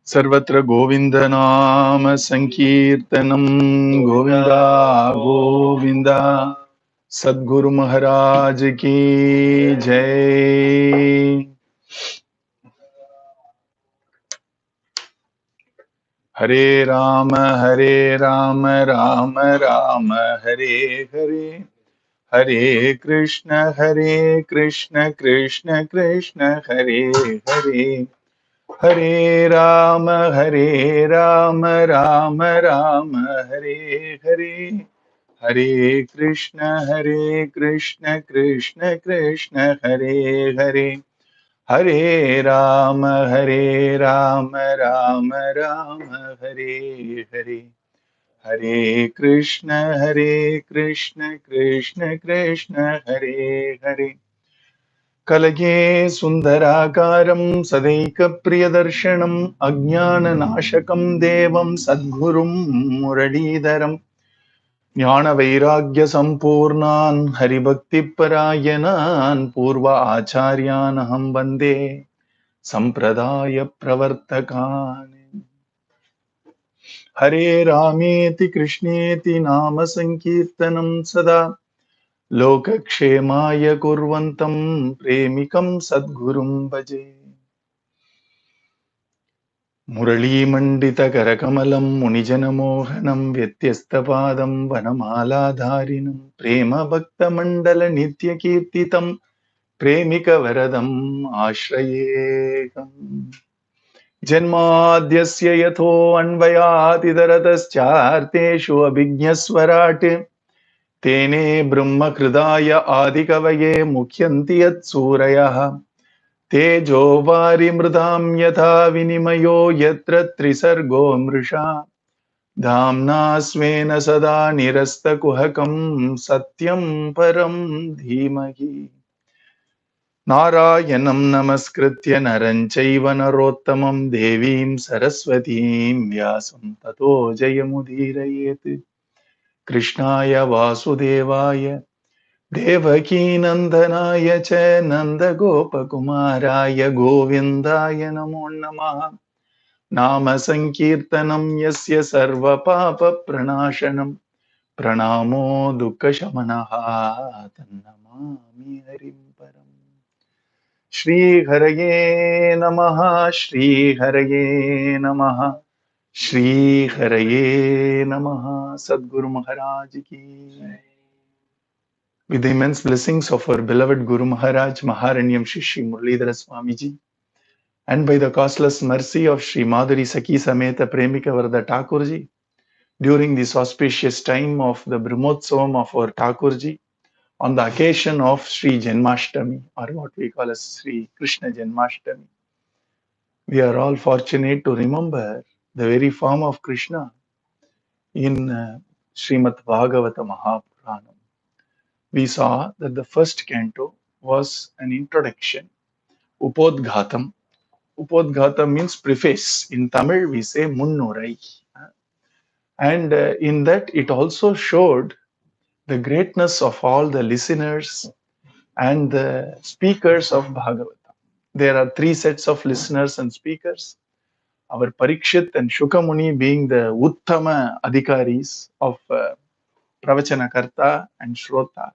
सर्वत्र गोविंद नाम संकीर्तनम गोविंदा गोविंदा सद्गुरु महाराज की जय। हरे राम राम राम हरे हरे, हरे कृष्ण कृष्ण कृष्ण हरे हरे, हरे राम राम राम हरे हरे, हरे कृष्ण कृष्ण कृष्ण हरे हरे, हरे राम राम राम हरे हरे, हरे कृष्ण कृष्ण कृष्ण हरे हरे। कलगे सुन्दराकारं सदैकप्रियदर्शनम् अज्ञाननाशकं देवं सद्गुरुं मुरलीधरम् ज्ञानवैराग्यसम्पूर्णान् हरिभक्तिपरायणान् पूर्व आचार्यानहं वन्दे सम्प्रदायप्रवर्तकान्। हरे रामेति कृष्णेति नाम संकीर्तनं सदा लोकक्षेमाय कुर्वन्तं प्रेमिकं सद्गुरुं भजे। मुरलीमण्डितकरकमलं मुनिजनमोहनं व्यत्यस्तपादं वनमालाधारिणं प्रेमभक्तमण्डलनित्यकीर्तितं प्रेमिकवरदम् आश्रयेऽहम्। जन्माद्यस्य यतोऽन्वयातितरतश्चार्तेषु अभिज्ञस्वराट् तेने ब्रह्मकृदाय आदिकवये मुह्यन्ति यत्सूरयः तेजो वारिमृतां यथा विनिमयो यत्र त्रिसर्गो मृषा धाम्ना स्वेन सदा निरस्तकुहकं सत्यं परं धीमहि। नारायणं नमस्कृत्य नरं चैव नरोत्तमं देवीं सरस्वतीं व्यासं ततो जयमुदीरयेत्। कृष्णाय वासुदेवाय देवकीनन्दनाय च नन्दगोपकुमाराय गोविन्दाय नमो नमः। नाम संकीर्तनं यस्य सर्वपापप्रणाशनं प्रणामो दुःखशमनः तन्नमामि हरिं परम्। श्रीहरये नमः, श्रीहरये नमः, श्रीहरये नमः। सद्गुरु महाराज की। With the immense blessings of our beloved Guru Maharaj, Maharanyam Shri Muralidhara Swamiji, and by the costless mercy of Sri Madhuri Sakhi Sameta Premika Varda Thakurji, during this auspicious time of the Brahmotsavam of our Thakurji, on the occasion of Sri Janmashtami, or what we call as Sri Krishna Janmashtami, we are all fortunate to remember the very form of Krishna in Srimad Bhagavatam Mahapuranam. We saw that the first canto was an introduction, Upodghatam. Upodghatam means preface. In Tamil, we say Munnurai. And in that, it also showed the greatness of all the listeners and the speakers of Bhagavatam. There are three sets of listeners and speakers. Our Parikshith and Shuka Muni being the Uttama Adhikaris of Pravachanakarta and Shrota.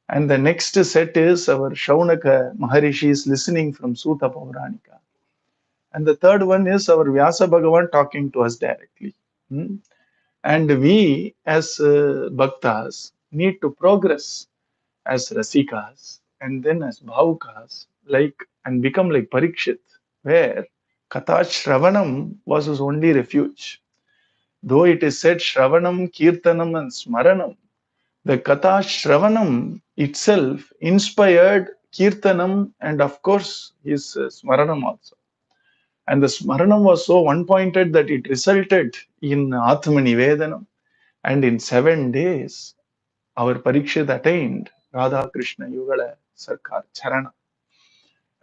And the next set is our Shaunaka Maharishi is listening from Sutta Pauranika. And the third one is our Vyasa Bhagavan talking to us directly. And we as Bhaktas need to progress as Rasikas and then as Bhavukas, like and become like Parikshit, where Katha Shravanam was his only refuge. Though it is said Shravanam, Kirtanam, and Smaranam, the Katha Shravanam itself inspired Kirtanam and, of course, his Smaranam also. And the Smaranam was so one pointed that it resulted in Atmani Vedanam. And in 7 days, our Parikshit attained Radha Krishna Yugala Sarkar Charana.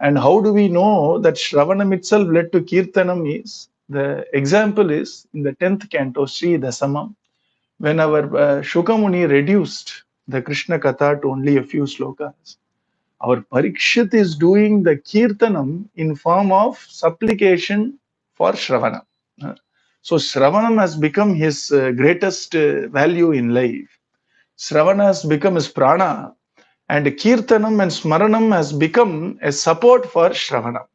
And how do we know that Shravanam itself led to Kirtanam is, the example is in the 10th canto, Sri Dasamam, when our Shukamuni reduced the Krishna Katha to only a few slokas. Our Parikshit is doing the Kirtanam in form of supplication for Shravana. So Shravanam has become his greatest value in life. Shravana has become his prana, and Kirtanam and Smaranam has become a support for Shravana.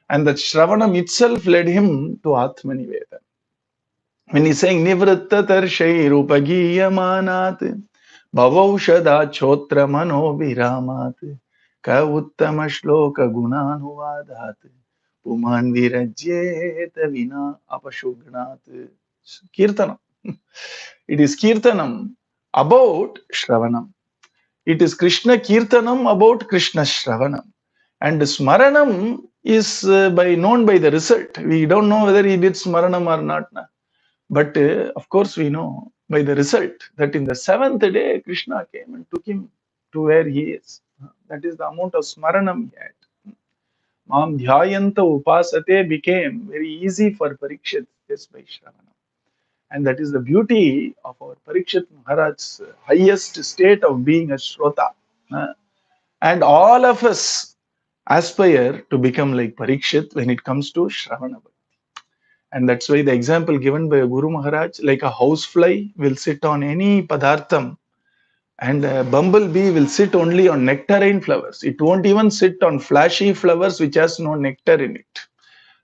And that Shravanam itself led him to Atmanivedana. When he's saying Nivritta Tarshai Rupagiyamanat Bhavaushada Chotra Mano Viramat Ka Uttama Shloka Gunanuvadat Puman Virajyeta Vina Apashugnat. Kirtanam. It is Kirtanam about Shravanam. It is Krishna Kirtanam about Krishna Shravanam. And Smaranam is known by the result. We don't know whether he did Smaranam or not. But of course, we know by the result that in the seventh day, Krishna came and took him to where he is. That is the amount of Smaranam he had. Mam Dhyayanta Upasate became very easy for Parikshit just by Shravana. And that is the beauty of our Parikshit Maharaj's highest state of being a Shrota. And all of us aspire to become like Parikshit when it comes to Shravana. And that's why the example given by Guru Maharaj, like a housefly will sit on any padartham, and a bumblebee will sit only on nectarine flowers. It won't even sit on flashy flowers which has no nectar in it.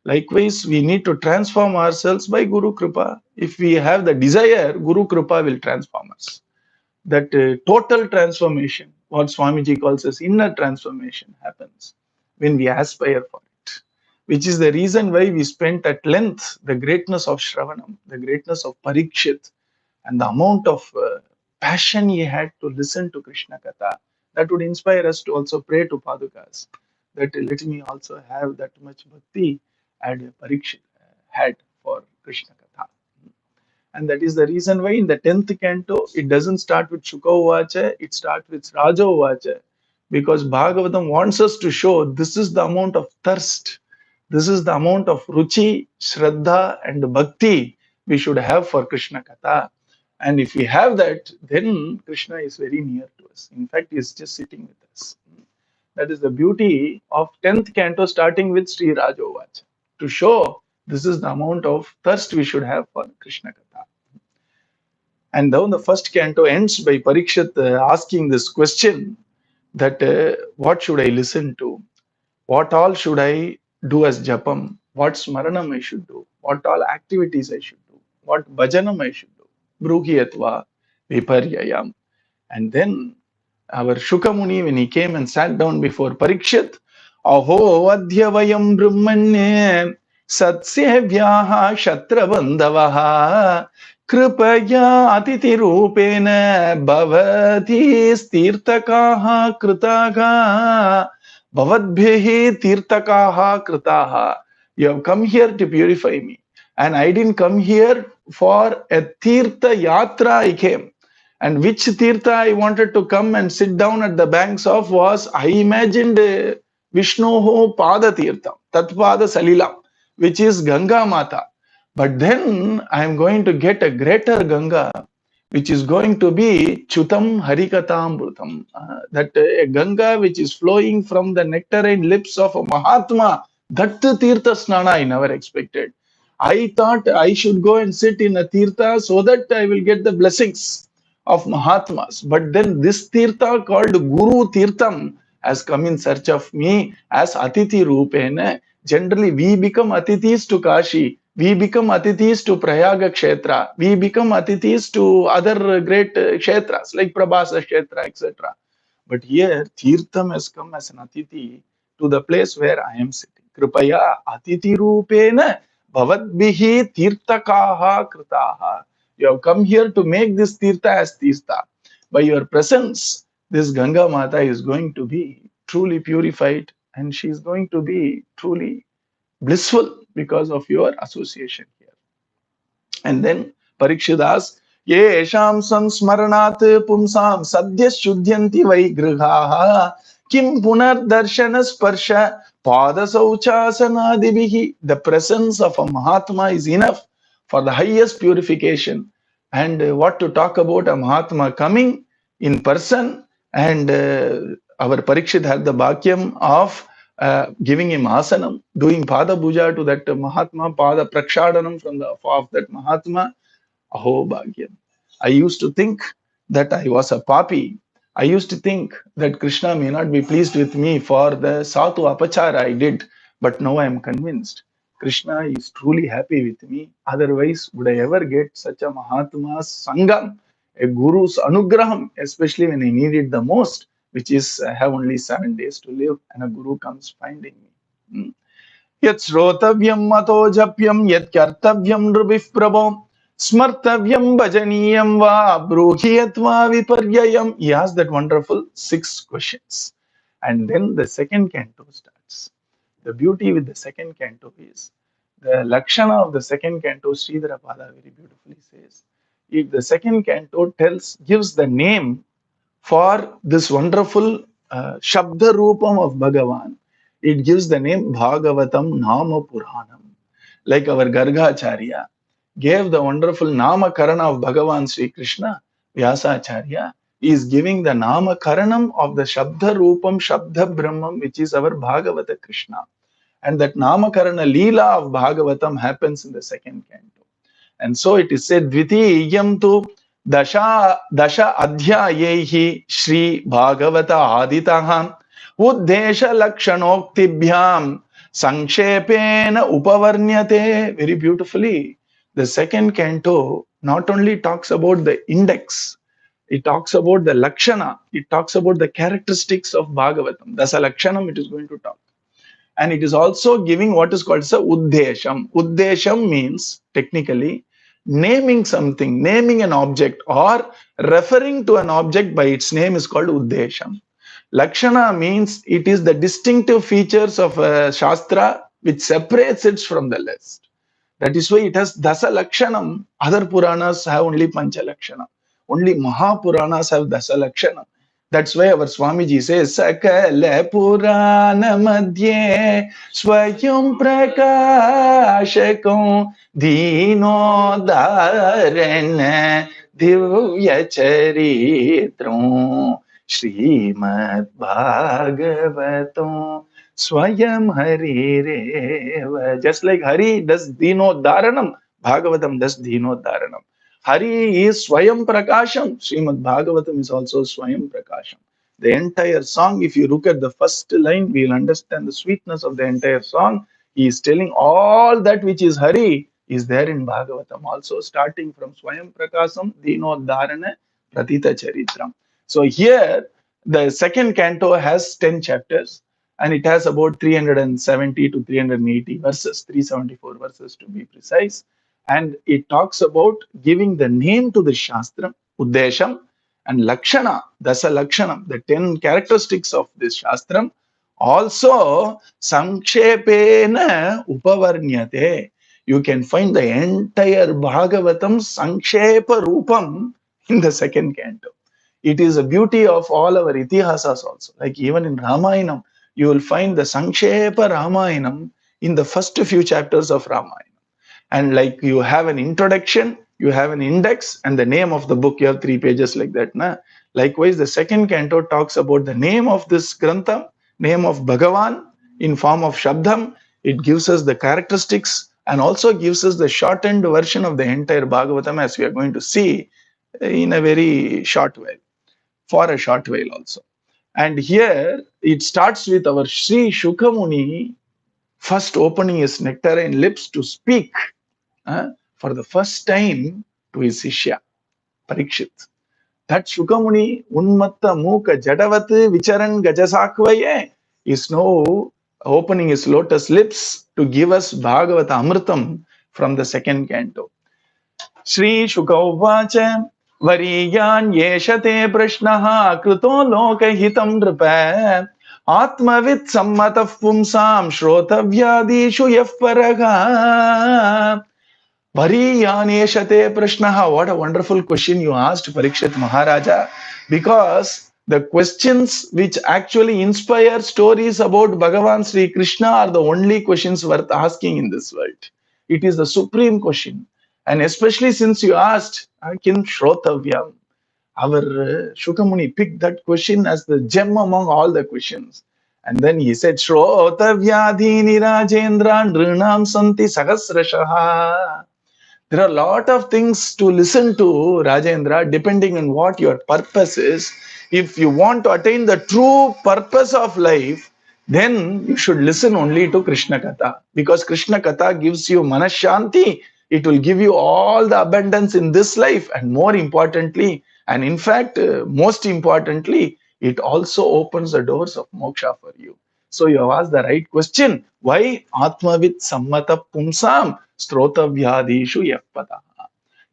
Likewise, we need to transform ourselves by Guru Kripa. If we have the desire, Guru Kripa will transform us. That total transformation, what Swamiji calls as inner transformation, happens when we aspire for it. Which is the reason why we spent at length the greatness of Shravanam, the greatness of Parikshit, and the amount of passion he had to listen to Krishna Katha. That would inspire us to also pray to Padukas, that let me also have that much bhakti as Parikshit had for Krishna Katha. And that is the reason why in the 10th canto, it doesn't start with Shuka Uvacha, it starts with Raja Uvacha. Because Bhagavatam wants us to show this is the amount of thirst, this is the amount of ruchi, shraddha and bhakti we should have for Krishna Katha. And if we have that, then Krishna is very near to us. In fact, he is just sitting with us. That is the beauty of 10th canto starting with Sri Rajovach, to show this is the amount of thirst we should have for Krishna Katha. And now the first canto ends by Parikshit asking this question that what should I listen to? What all should I do as japam? What smaranam I should do? What all activities I should do? What bhajanam I should do? Bruhiyatva viparyayam. And then our Shuka Muni, when he came and sat down before Parikshit, Aho adhyavayam brahmanye satsevyaha shatrabandavaha kripaya atiti rupena bhavati stirtakaha kritaga bhavadbhihi tirtakaha kritaha. You have come here to purify me. And I didn't come here for a tirtha yatra I came. And which tirtha I wanted to come and sit down at the banks of was, I imagined Vishnuho Pada Tirtham, Tatpada Salilam, which is Ganga Mata. But then I am going to get a greater Ganga, which is going to be Chutam Harikatamrutam. That a Ganga which is flowing from the nectarine lips of a Mahatma. That Tirtha Snana I never expected. I thought I should go and sit in a Tirtha so that I will get the blessings of Mahatmas. But then this Tirtha called Guru Tirtham has come in search of me as Atiti Rupena. Generally, we become Atithis to Kashi. We become Atithis to Prayaga Kshetra. We become Atithis to other great Kshetras like Prabhasa Kshetra, etc. But here, Tirtham has come as an Atithi to the place where I am sitting. Kripaya Atiti Rupena Bhavadbihi Tirthakaha Kritaha. You have come here to make this Tirtha as Tirtha. By your presence, this Ganga Mata is going to be truly purified and she is going to be truly blissful because of your association here. And then Parikshit asks, Yesham sansmaranat pumsam sadyas shuddhyanti vaigrihaha kim punar darshana sparsha pada sauchasanadibihi. The presence of a Mahatma is enough for the highest purification. And what to talk about a Mahatma coming in person, and our Parikshit had the bhakyam of giving him asanam, doing pada puja to that Mahatma, pada prakshadanam from the of that Mahatma. Aho Bhagyam. I used to think that I was a papi. I used to think that Krishna may not be pleased with me for the Satu Apachara I did, but now I am convinced Krishna is truly happy with me. Otherwise, would I ever get such a Mahatma's Sangam, a Guru's Anugraham, especially when I need it the most, which is I have only 7 days to live and a Guru comes finding me. Hmm. Yat Srotavyam Mato Japyam Yat Kartavyam Nrubif Prabho Smartavyam Bhajaniyam Va Bruhiyatva Viparyayam. He asked that wonderful 6 questions. And then the second canto starts. The beauty with the second canto is the Lakshana of the second canto, Sridhara Pada very beautifully says. If the second canto gives the name for this wonderful Shabda Rupam of Bhagavan, it gives the name Bhagavatam Nama Puranam. Like our Gargacharya gave the wonderful Nama Karana of Bhagavan Sri Krishna, Vyasacharya is giving the Nama Karanam of the Shabda Rupam, Shabda Brahmam, which is our Bhagavata Krishna. And that Nama Karana Leela of Bhagavatam happens in the second canto. And so it is said, Dvitiyam tu dasha adhyayehi Shri Bhagavata Aditaham Uddesha Lakshanoktibyam Sankshepena Upavarnyate. Very beautifully, the second canto not only talks about the index, it talks about the Lakshana, it talks about the characteristics of Bhagavatam. Dasa Lakshanam it is going to talk. And it is also giving what is called as a Uddesham. Uddesham means technically naming something, naming an object or referring to an object by its name is called Uddesham. Lakshana means it is the distinctive features of a Shastra which separates it from the rest. That is why it has Dasa Lakshanam. Other Puranas have only Pancha Lakshana. Only Mahapuranas have Dasa Lakshana. That's why our Swamiji says, Sakala Purana Madhye Swayam Prakashakam Dino Dharana Divya Charitram Srimad Bhagavatam Swayam Hari Reva. Just like Hari does Dino Dharanam, Bhagavatam does Dino Dharanam. Hari is Swayam Prakasham. Srimad Bhagavatam is also Swayam Prakasham. The entire song, if you look at the first line, we will understand the sweetness of the entire song. He is telling all that which is Hari is there in Bhagavatam also, starting from Swayam Prakasham, Dino Dharana, Pratita Charitram. So here, the second canto has 10 chapters and it has about 370 to 380 verses, 374 verses to be precise. And it talks about giving the name to the Shastra, Uddesham, and Lakshana, Dasa Lakshanam, the 10 characteristics of this Shastram. Also, Sankshepena Upavarnyate. You can find the entire Bhagavatam Sankshepa Rupam in the second canto. It is a beauty of all our Itihasas also. Like even in Ramayanam, you will find the Sankshepa Ramayanam in the first few chapters of Ramayana. And like you have an introduction, you have an index, and the name of the book, you have 3 pages like that. Na? Likewise, the second canto talks about the name of this Grantham, name of Bhagavan in form of Shabdam. It gives us the characteristics and also gives us the shortened version of the entire Bhagavatam, as we are going to see in a very short while, for a short while also. And here it starts with our Sri Shuka Muni first opening his nectarine lips to speak for the first time to his Shishya, Parikshith. That Shukamuni, Unmatta Muka Jadavat Vicharan Gajasakvaye, is now opening his lotus lips to give us Bhagavata Amritam from the second canto. Sri Shuka Uvacha Variyan Yeshate Prashnaha Kruto Lokahitam Nripa Atmavit Sammatah Pumsam Shrotavyadishu Yafparaga. Variyaneshate Prashnaha. What a wonderful question you asked, Parikshit Maharaja. Because the questions which actually inspire stories about Bhagavan Sri Krishna are the only questions worth asking in this world. It is the supreme question. And especially since you asked, Kin Shrotavyam, our Shukamuni picked that question as the gem among all the questions. And then he said, Shrotavyadhini Rajendra Nrinam Santi Sahasrashaha. There are a lot of things to listen to, Rajendra, depending on what your purpose is. If you want to attain the true purpose of life, then you should listen only to Krishna Katha. Because Krishna Katha gives you Manashanti. It will give you all the abundance in this life. And more importantly, and in fact, most importantly, it also opens the doors of moksha for you. So you have asked the right question. Why Atmavit Sammata Pumsam Strotavyadishu Yapata?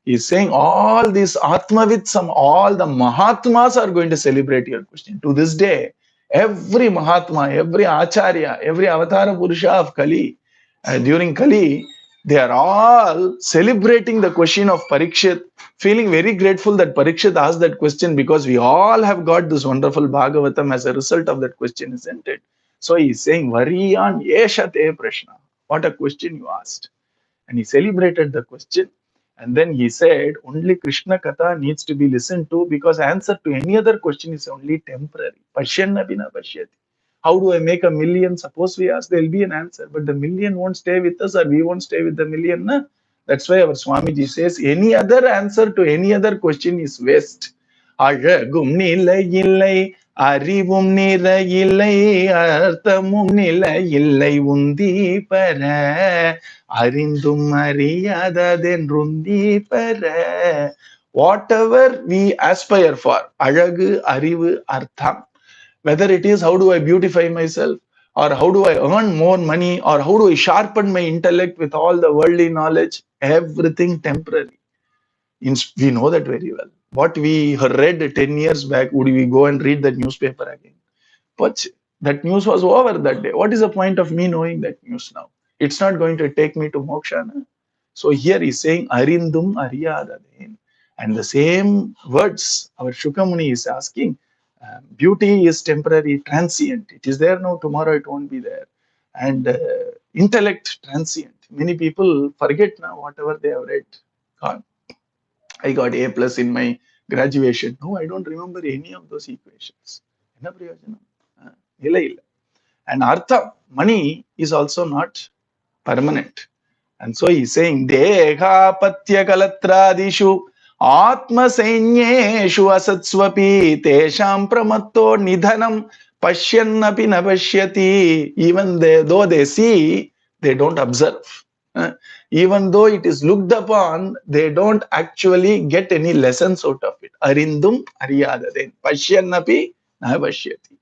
He's saying all these Atmavitsam, all the Mahatmas are going to celebrate your question. To this day, every Mahatma, every Acharya, every Avatara Purusha of Kali, during Kali, they are all celebrating the question of Parikshit, feeling very grateful that Parikshit asked that question because we all have got this wonderful Bhagavatam as a result of that question, isn't it? So he's saying, Variyan Yeshate Prashna. What a question you asked. And he celebrated the question. And then he said, only Krishna Katha needs to be listened to because answer to any other question is only temporary. Pashyanna bina pashyati. How do I make a million? Suppose we ask, there will be an answer, but the million won't stay with us or we won't stay with the million. Na? That's why our Swamiji says, any other answer to any other question is waste. அழகும் நிலையில்லை அறிவும் நிறையில்லை அர்த்தமும் நிலையில்லை உந்தி பெற அறிந்தும் அறியாததென்றுந்தி பெற. Whatever we aspire for, அழகு அறிவு அர்த்தம், whether it is how do I beautify myself or how do I earn more money or how do I sharpen my intellect with all the worldly knowledge, everything temporary. We know that very well. What we read 10 years back, would we go and read that newspaper again? But that news was over that day. What is the point of me knowing that news now? It's not going to take me to moksha. Na? So here he's saying, Arindum Ariyadaden. And the same words, our Shukamuni is asking, beauty is temporary, transient. It is there now, tomorrow it won't be there. And intellect, transient. Many people forget now whatever they have read. God, I got A plus in my graduation. No, I don't remember any of those equations. Enna prayojanam? Illa illa. And artha, money is also not permanent. And so he's saying, Deha patya kalatradishu atma sainyeshu asatsvapi tesham pramatto nidhanam pashyannapi navashyati. Even though they see, they don't observe. Even though it is looked upon, they don't actually get any lessons out of it. Arindum ariyadaden pashyannapi navashyati.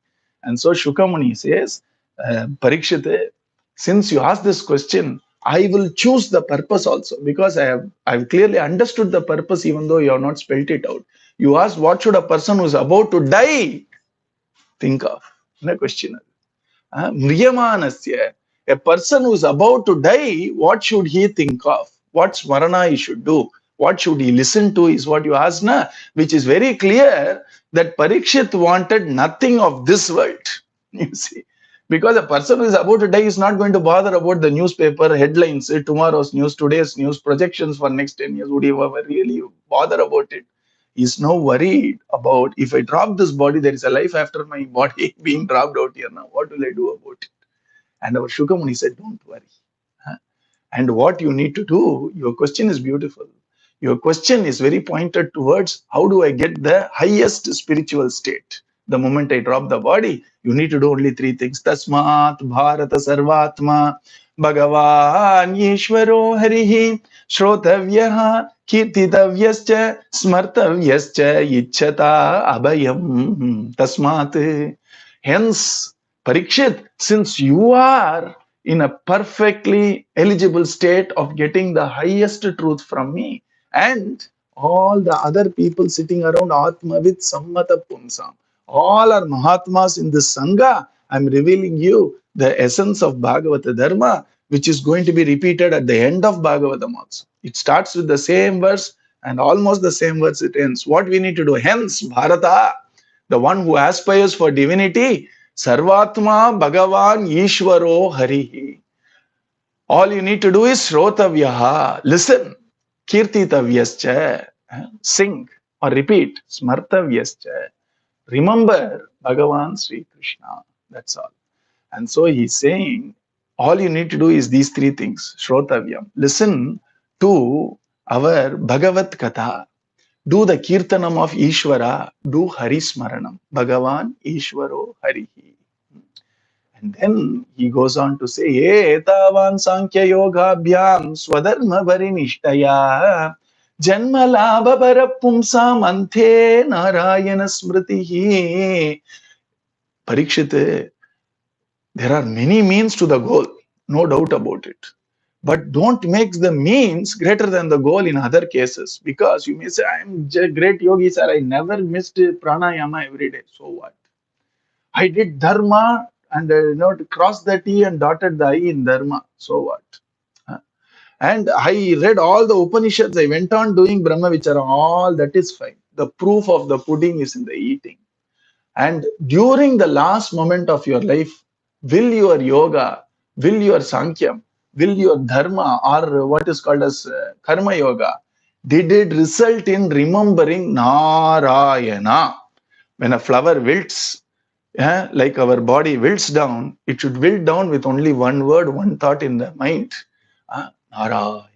And so Shukamuni says, Parikshit, since you asked this question, I will choose the purpose also because I've clearly understood the purpose even though you have not spelled it out. You asked what should a person who is about to die think of? No question. Mriyamanasya, a person who is about to die, what should he think of? What smarana he should do? What should he listen to is what you asked, na? Which is very clear that Parikshit wanted nothing of this world. You see. Because a person who is about to die is not going to bother about the newspaper headlines, tomorrow's news, today's news, projections for next 10 years. Would he ever really bother about it? He's now worried about, if I drop this body, there is a life after my body being dropped out here now. What will I do about it? And our Shukamuni said, don't worry. And what you need to do, your question is beautiful. Your question is very pointed towards how do I get the highest spiritual state? The moment I drop the body, you need to do only three things. Tasmat Bharata Sarvatma Bhagavan Ishvaro Harihi Shrotavyaha Kirtitavyascha Smartavyascha Ichchata Abhayam Tasmat. Hence, Parikshit, since you are in a perfectly eligible state of getting the highest truth from me, and all the other people sitting around Atmavit Sammata Pumsam, all are Mahatmas in this Sangha, I'm revealing you the essence of Bhagavata Dharma, which is going to be repeated at the end of Bhagavatam also. It starts with the same verse and almost the same verse it ends. What we need to do? Hence, Bharata, the one who aspires for divinity, Sarvatma Bhagavan Ishvaro Harihi. All you need to do is Shrotavyaha, listen, Kirtitavyascha, sing or repeat, Smartavyascha, remember Bhagavan Sri Krishna. That's all. And so he's saying, all you need to do is these three things. Shrotavyam. Listen to our Bhagavat Katha. Do the Kirtanam of Ishvara. Do Hari Smaranam. Bhagavan Ishvaro Harihi. And then he goes on to say, Etavan Sankhya Yoga Bhyam Swadharma Varinishtaya Janma Labha Parapumsam Ante Narayana Smritihi. Parikshit, there are many means to the goal, no doubt about it. But don't make the means greater than the goal in other cases. Because you may say, I am a great yogi, sir. I never missed pranayama every day. So what? I did dharma and crossed the T and dotted the I in dharma. So what? And I read all the Upanishads. I went on doing Brahma Vichara. All that is fine. The proof of the pudding is in the eating. And during the last moment of your life, will your yoga, will your Sankhya, will your Dharma, or what is called as Karma Yoga, did it result in remembering Narayana? When a flower wilts, like our body wilts down, it should wilt down with only one word, one thought in the mind. Narayana.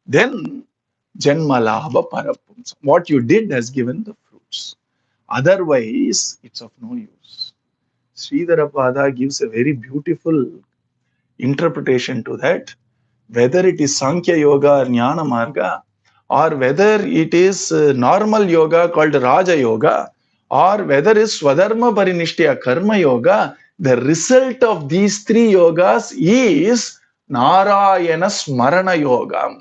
Then Janmalabha Parapumsa. What you did has given the fruits. Otherwise, it's of no use. Sridharapada gives a very beautiful interpretation to that. Whether it is Sankhya Yoga or Jnana Marga, or whether it is normal yoga called Raja Yoga, or whether it is Swadharma Parinishthaya Karma Yoga, the result of these three yogas is Narayana Smarana Yoga.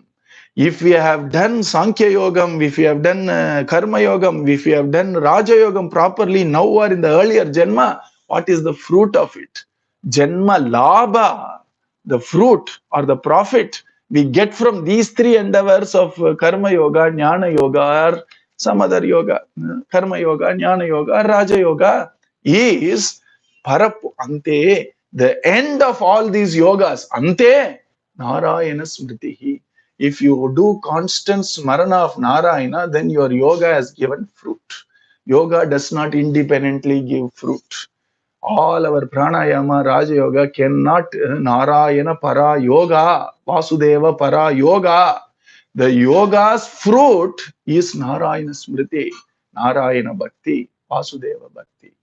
If we have done Sankhya Yogam, if we have done Karma Yogam, if we have done Raja Yogam properly now or in the earlier Janma, what is the fruit of it? Janma Labha, the fruit or the profit we get from these three endeavors of Karma Yoga, Jnana Yoga, or some other yoga, Karma Yoga, Jnana Yoga, or Raja Yoga, is Parapu Ante, the end of all these yogas, Ante Narayana Smritihi. If you do constant smarana of Narayana, then your yoga has given fruit. Yoga does not independently give fruit. All our pranayama, Raja Yoga cannot Narayana Para Yoga, Vasudeva Para Yoga. The yoga's fruit is Narayana Smriti, Narayana Bhakti, Vasudeva Bhakti.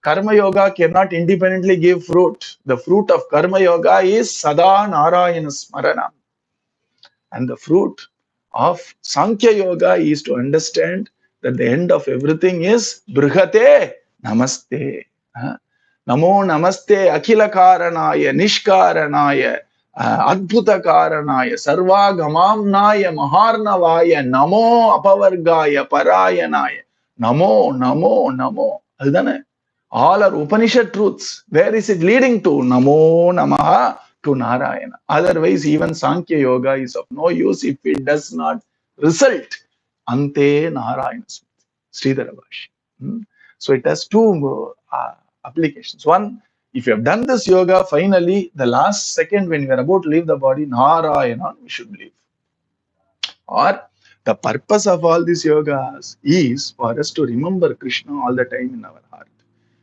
Karma Yoga cannot independently give fruit. The fruit of Karma Yoga is Sada Narayana Smarana. And the fruit of Sankhya Yoga is to understand that the end of everything is Brihate Namaste. Namo Namaste Akhila Karanaya Nishkaranaya Adbhuta Karanaya Sarvagamamnaya Maharnavaya Namo Apavargaya Parayanaya Namo Namo Namo. Adane. All are Upanishad truths. Where is it leading to? Namo Namaha to Narayana. Otherwise, even Sankhya Yoga is of no use if it does not result Ante Narayana Sridhara Bhashi. So it has two applications. One, if you have done this yoga, finally, the last second when you are about to leave the body, Narayana, we should leave. Or the purpose of all these yogas is for us to remember Krishna all the time in our heart.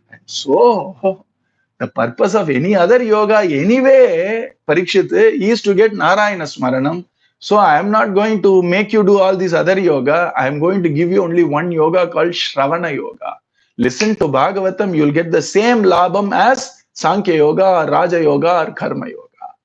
And so, the purpose of any other yoga anyway, Parikshit, is to get Narayana Smaranam. So I am not going to make you do all these other yoga. I am going to give you only one yoga called Shravana Yoga. Listen to Bhagavatam, you will get the same labham as Sankhya Yoga or Raja Yoga or Karma Yoga.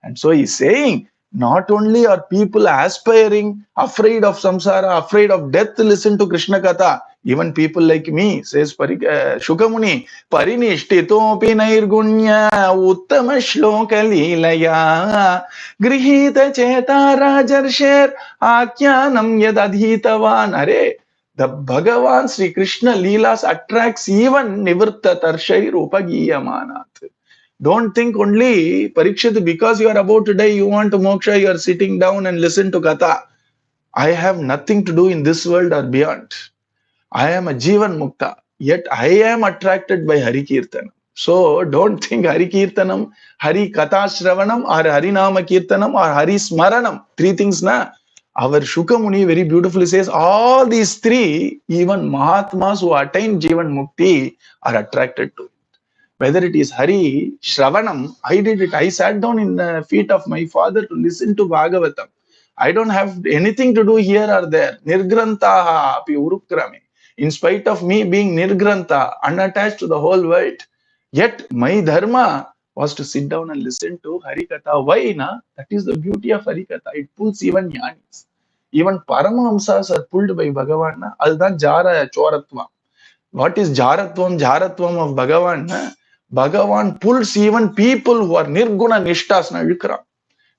And so he's saying, not only are people aspiring, afraid of samsara, afraid of death to listen to Krishna Katha, even people like me, says Shuka Muni, Parinishtitopi Nairgunya Uttama Shloka Leelaya Grihita Cheta Rajarsher Akyanam Yadadhitavan. Are the Bhagavan Sri Krishna Leelas attracts even Nivritta Tarshai Rupa Giyamanat. Don't think only, Parikshit, because you are about to die, you want to moksha, you are sitting down and listen to Katha. I have nothing to do in this world or beyond. I am a Jivan Mukta, yet I am attracted by Hari Kirtanam. So don't think Hari Kirtanam, Hari Katha Shravanam, or Hari Nama Kirtanam, or Hari Smaranam. Three things, na? Our Shuka Muni very beautifully says, all these three, even Mahatmas who attain Jivan Mukti are attracted to it. Whether it is Hari, Shravanam, I did it. I sat down in the feet of my father to listen to Bhagavatam. I don't have anything to do here or there. Nirgrantaha api urukrame. In spite of me being Nirgranta, unattached to the whole world, yet my dharma was to sit down and listen to Harikatha. Why? Na? That is the beauty of Harikatha. It pulls even Jnanis. Even Paramahamsas are pulled by Bhagavan. Aldan Jara Choratvam. What is Jaratvam? Jaratvam of Bhagavan. Bhagavan pulls even people who are Nirguna Nishtas na Vikram.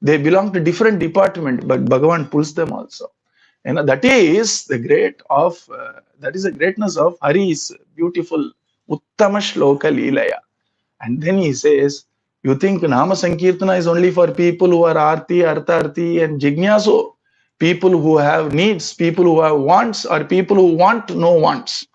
They belong to different department, but Bhagavan pulls them also. And that is the that is the greatness of Hari's beautiful Uttama Shloka Leelaya. And then he says, you think Nama Sankirtana is only for people who are Arti, Artharti and Jignasu, people who have needs, people who have wants, or people who want no wants.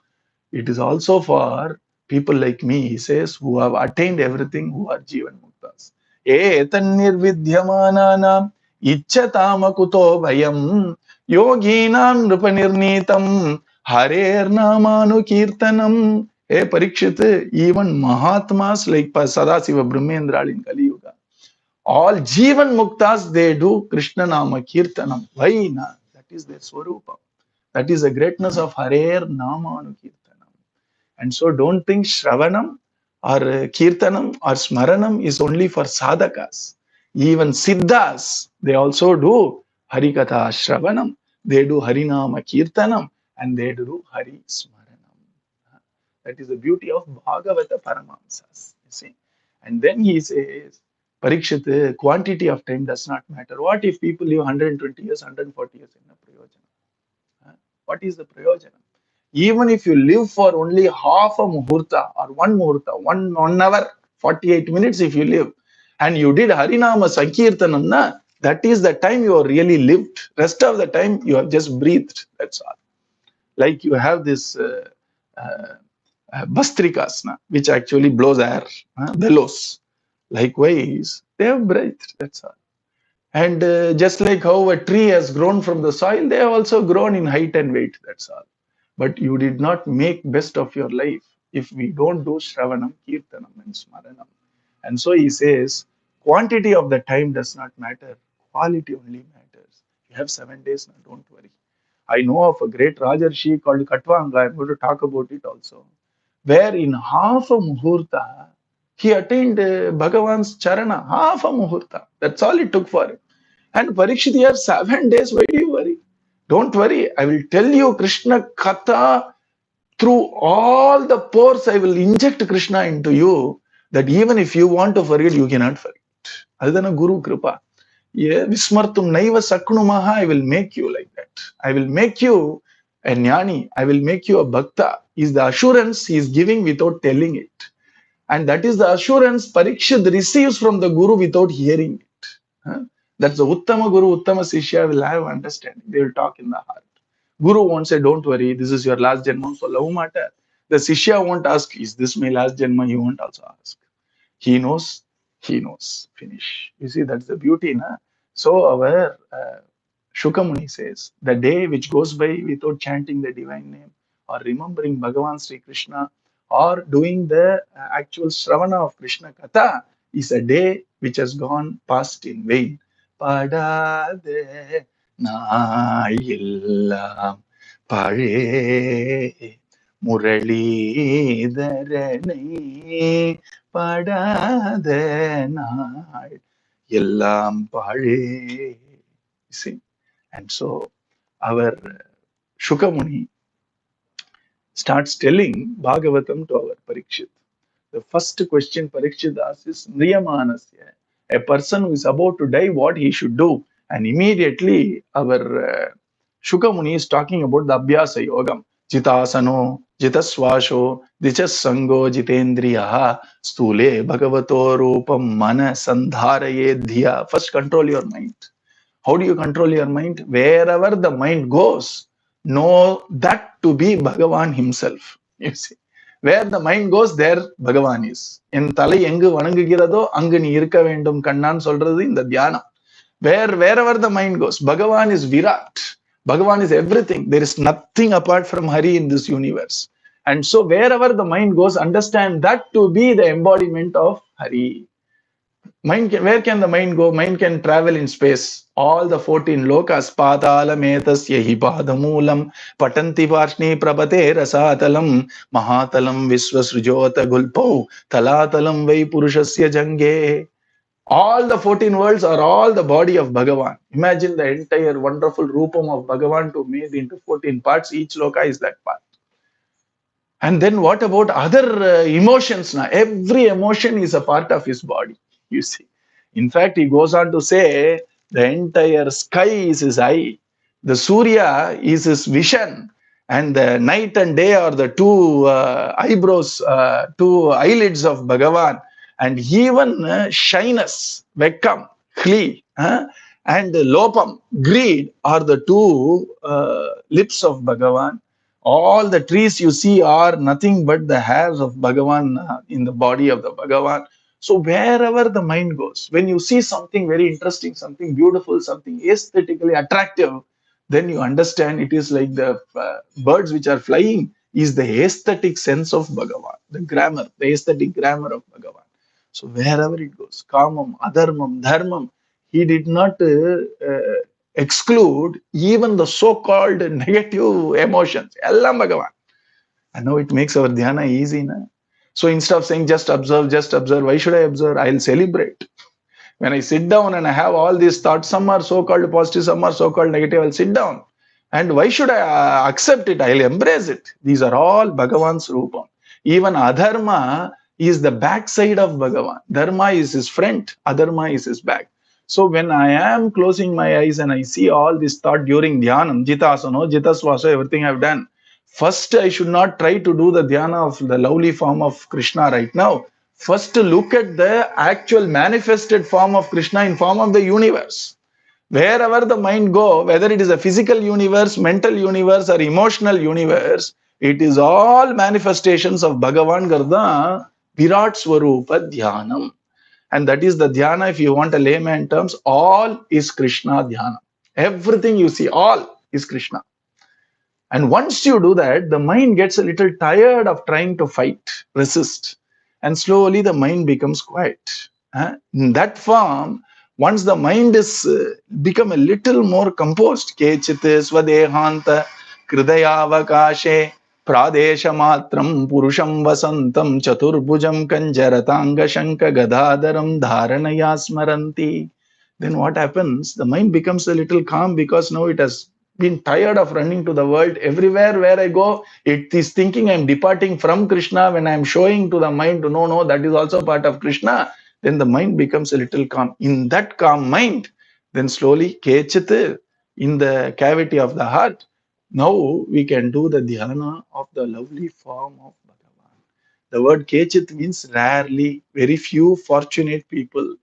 It is also for people like me, he says, who have attained everything, who are Jivan Muktas. Etanirvidhyamananam ichchatamakuto bhayam yoginam nrupanirnitam harer namanu kirtanam. Hey Parikshit, even Mahatmas like Sadasiva Brahmendral in Kali Yuga, all Jivan Muktas, they do Krishna Nama Kirtanam. Why? That is their Swarupa. That is the greatness of Harer Namanu Kirtanam. And so don't think Shravanam or Kirtanam or Smaranam is only for sadhakas. Even Siddhas, they also do Harikatha Shravanam, they do Harinama Kirtanam, and they do Hari Smaranam. That is the beauty of Bhagavata Paramahamsas. You see. And then he says, Parikshit, quantity of time does not matter. What if people live 120 years, 140 years in a prayojana? What is the prayojana? Even if you live for only half a muhurta or one muhurta, 1 hour, 48 minutes if you live, and you did Harinama Sankirtanam, that is the time you are really lived. Rest of the time you have just breathed. That's all. Like you have this bastrikas, which actually blows air, bellows. Likewise, they have breathed. That's all. And just like how a tree has grown from the soil, they have also grown in height and weight. That's all. But you did not make best of your life if we don't do Shravanam, Kirtanam and Smaranam. And so he says, quantity of the time does not matter. Quality only matters. You have 7 days now, don't worry. I know of a great Rajarshi called Katvanga. I'm going to talk about it also. Where in half a muhurta, he attained Bhagavan's charana. Half a muhurta. That's all it took for him. And Parikshit, you have 7 days. Why do you worry? Don't worry, I will tell you Krishna Katha through all the pores. I will inject Krishna into you, that even if you want to forget, you cannot forget. Adana Guru Kripa. Yeah, Vismartum Naiva Saknumaha, I will make you like that. I will make you a Jnani. I will make you a Bhakta. Is the assurance he is giving without telling it. And that is the assurance Parikshit receives from the Guru without hearing it. That's the Uttama Guru, Uttama Sishya will have understanding. They will talk in the heart. Guru won't say, don't worry, this is your last Janma, so love matter. The Sishya won't ask, is this my last Janma? He won't also ask. He knows, finish. You see, that's the beauty. Na? So our Shuka Muni says, the day which goes by without chanting the divine name or remembering Bhagavan Sri Krishna or doing the actual Shravana of Krishna Katha is a day which has gone past in vain. Padade na illam pare Muralidhara padade na illam pare. See, and so our Shuka Muni starts telling Bhagavatam to our Parikshit. The first question Parikshit asks is Niyamanasya. A person who is about to die, what he should do. And immediately our Shuka Muni is talking about the Abhyasa Yogam. Jitasano, Jitaswasho, Dichasango, Jitendriya, Stule, Bhagavato Rupam, Mana, Sandharaye, Dhya. First, control your mind. How do you control your mind? Wherever the mind goes, know that to be Bhagavan himself. You see. Where the mind goes, there Bhagavan is. In Thalai engu vanangugiradho, angu nee irka vendum kannan solradhu in the dhyana. Wherever the mind goes, Bhagavan is Virat. Bhagavan is everything. There is nothing apart from Hari in this universe. And so wherever the mind goes, understand that to be the embodiment of Hari. Where can the mind go? Mind can travel in space. All the 14 lokas, patalam etasya hi padamulam, patanti varshni prabate rasatalam, mahatalam visvasrujota gulpau, talatalam vai purushasya jange. All the 14 worlds are all the body of Bhagavan. Imagine the entire wonderful Rupam of Bhagavan to made into 14 parts. Each loka is that part. And then what about other emotions now? Every emotion is a part of his body, you see. In fact, he goes on to say the entire sky is his eye, the Surya is his vision, and the night and day are the two eyebrows, two eyelids of Bhagavan, and even shyness, Vekkam, Hli, and Lopam, greed, are the two lips of Bhagavan. All the trees you see are nothing but the hairs of Bhagavan in the body of the Bhagavan. So wherever the mind goes, when you see something very interesting, something beautiful, something aesthetically attractive, then you understand it is like the birds which are flying is the aesthetic sense of Bhagavan, the grammar, the aesthetic grammar of Bhagavan. So wherever it goes, kamam, adharmam, dharmam, he did not exclude even the so-called negative emotions. Ellam Bhagavan. And now it makes our dhyana easy. Na? So instead of saying just observe, why should I observe? I'll celebrate. When I sit down and I have all these thoughts, some are so-called positive, some are so-called negative, I'll sit down. And why should I accept it? I'll embrace it. These are all Bhagavan's Rupam. Even adharma is the backside of Bhagavan. Dharma is his front, adharma is his back. So when I am closing my eyes and I see all this thought during dhyanam, jitasano, jitasvasa, everything I've done, first I should not try to do the dhyana of the lovely form of Krishna right now. First to look at the actual manifested form of Krishna in form of the universe. Wherever the mind go, whether it is a physical universe, mental universe, or emotional universe, it is all manifestations of Bhagavan Garda Virat Swarupa Dhyanam. And that is the dhyana, if you want a layman terms, all is Krishna dhyana. Everything you see, all is Krishna. And once you do that, the mind gets a little tired of trying to fight, resist. And slowly the mind becomes quiet. In that form, once the mind is become a little more composed, kechit swadehanta kridayavakashe pradesha matram purusham vasantam chaturbhujam kanjaratanga shanka gadadaram dharanaya smaranti. Then what happens? The mind becomes a little calm because now it has been tired of running to the world. Everywhere where I go, it is thinking I'm departing from Krishna. When I'm showing to the mind, no, that is also part of Krishna, then the mind becomes a little calm. In that calm mind, then slowly, kechit, in the cavity of the heart, now we can do the dhyana of the lovely form of Bhagavan. The word kechit means rarely, very few fortunate people.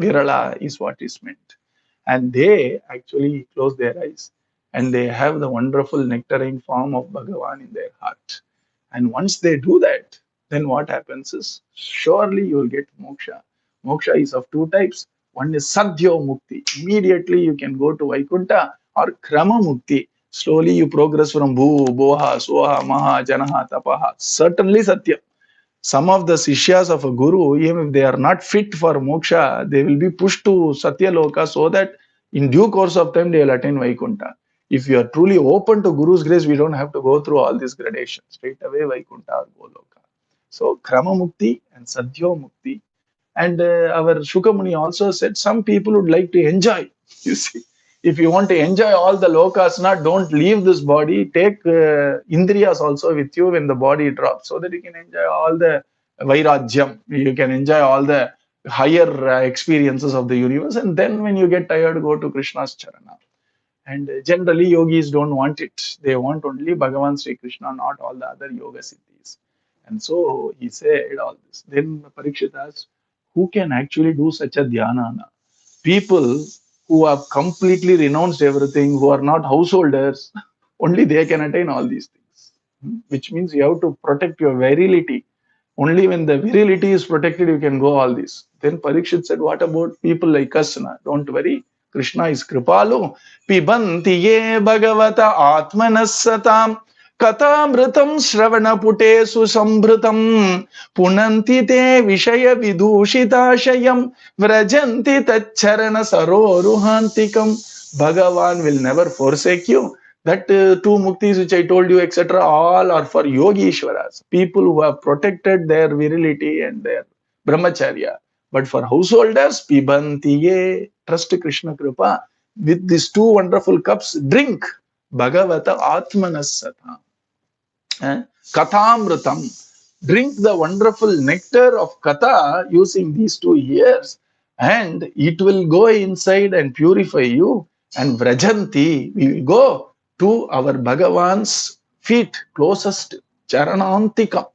Virala is what is meant. And they actually close their eyes and they have the wonderful nectarine form of Bhagavan in their heart. And once they do that, then what happens is surely you will get moksha. Moksha is of two types. One is sadhyo mukti. Immediately you can go to Vaikuntha, or krama mukti. Slowly you progress from bhu, boha, soha, maha, janaha, tapaha. Certainly satya. Some of the sishyas of a guru, even if they are not fit for moksha, they will be pushed to Satya Loka so that in due course of time they will attain Vaikuntha. If you are truly open to Guru's grace, we don't have to go through all these gradations. Straight away Vaikuntha or Goloka. So Krama Mukti and Sadhyo Mukti. And our Shukamuni also said some people would like to enjoy. You see, if you want to enjoy all the lokasana, don't leave this body. Take indriyas also with you when the body drops, so that you can enjoy all the vairajyam. You can enjoy all the higher experiences of the universe. And then when you get tired, go to Krishna's charana. And generally, yogis don't want it. They want only Bhagavan Sri Krishna, not all the other yoga siddhis. And so he said all this. Then Parikshit asked, who can actually do such a dhyana? People who have completely renounced everything, who are not householders, only they can attain all these things. Which means you have to protect your virility. Only when the virility is protected, you can go all this. Then Parikshit said, what about people like us? Don't worry. Krishna is Kripalu. Pibanti ye Bhagavata Atmanasatam Kathamritam Shravana Sambhritam Punanti te Vishaya Vidushitashayam Vrajanti Tacharana Saroruhantikam. Bhagavan will never forsake you. That two muktis which I told you, etc., all are for Yogishwaras, people who have protected their virility and their brahmacharya. But for householders, Pibantiye, trust Krishna Kripa. With these two wonderful cups, drink Bhagavata Atmanasata. Kathamritam. Drink the wonderful nectar of Katha using these 2 years, and it will go inside and purify you. And Vrajanti, we will go to our Bhagavan's feet, closest Charanantikam.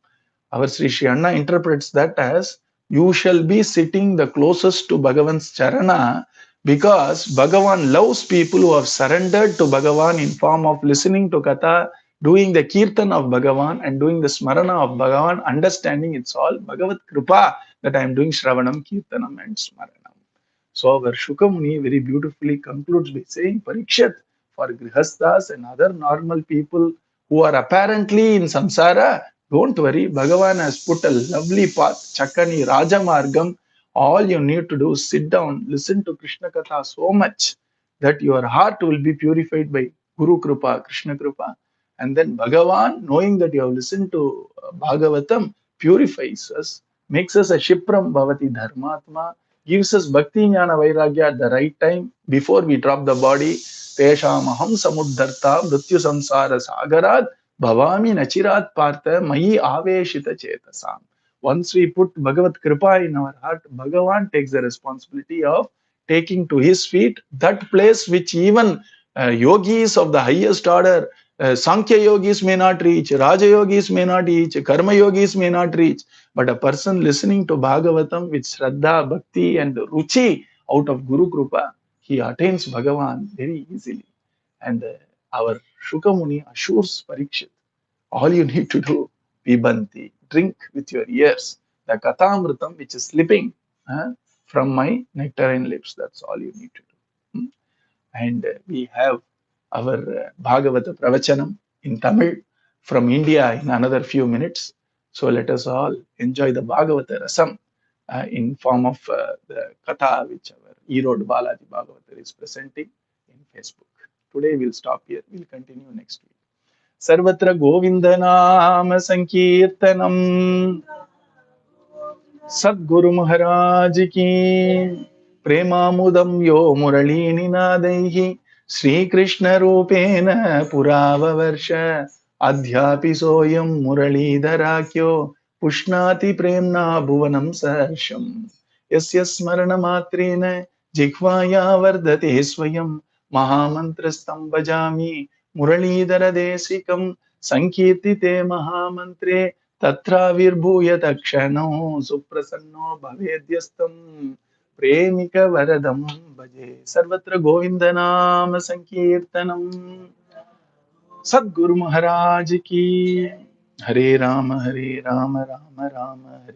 Our Sri Anna interprets that as you shall be sitting the closest to Bhagavan's Charana, because Bhagavan loves people who have surrendered to Bhagavan in form of listening to Katha, doing the Kirtan of Bhagavan and doing the Smarana of Bhagavan, understanding it's all Bhagavat Kripa that I am doing Shravanam, Kirtanam and Smaranam. So our Shukamuni very beautifully concludes by saying, Parikshit, for Grihasthas and other normal people who are apparently in samsara, don't worry, Bhagavan has put a lovely path, Chakani, Rajamargam. All you need to do is sit down, listen to Krishna Katha so much that your heart will be purified by Guru Kripa, Krishna Kripa. And then Bhagavan, knowing that you have listened to Bhagavatam, purifies us, makes us a Shipram Bhavati Dharmatma, gives us Bhakti Jnana Vairagya at the right time before we drop the body. Teshamaham Samuddarta Mrityu Samsara Sagarad Bhavami Nachirat Partha Mai Aveshita Chetasam. Once we put Bhagavat Kripa in our heart, Bhagavan takes the responsibility of taking to his feet that place which even yogis of the highest order, Sankhya yogis may not reach, Raja yogis may not reach, Karma yogis may not reach, but a person listening to Bhagavatam with Shraddha, Bhakti and Ruchi out of Guru Krupa, he attains Bhagavan very easily. And our Shukamuni assures Parikshit, all you need to do, Pibanti, drink with your ears, the Kathamritam which is slipping from my nectarine lips. That's all you need to do. And we have our Bhagavata Pravachanam in Tamil from India in another few minutes. So let us all enjoy the Bhagavata Rasam in form of the Katha which our E-Road Balaji Bhagavata is presenting in Facebook. Today we'll stop here. We'll continue next week. Sarvatra Govinda Nama Sankirtanam. Sadguru Maharaj ki Premamudam yo Murali Ninadaihi Sri Krishna Rupena Purava Adhyapi Soyam Muralidhara kyo Pushnati Premna Bhuvanam Sarsham Yasya Smarana Matrina Jikhvaya Vardate Swayam Mahamantrastam Bhajami Muralidhara Desikam Sankirtite Mahamantre Tatra virbhuya takshano suprasanno bhavedyastam premika varadam bhaje sarvatra govindanam sankirtanam Sadguru Maharaj ki Hare Rama Rama Rama Hare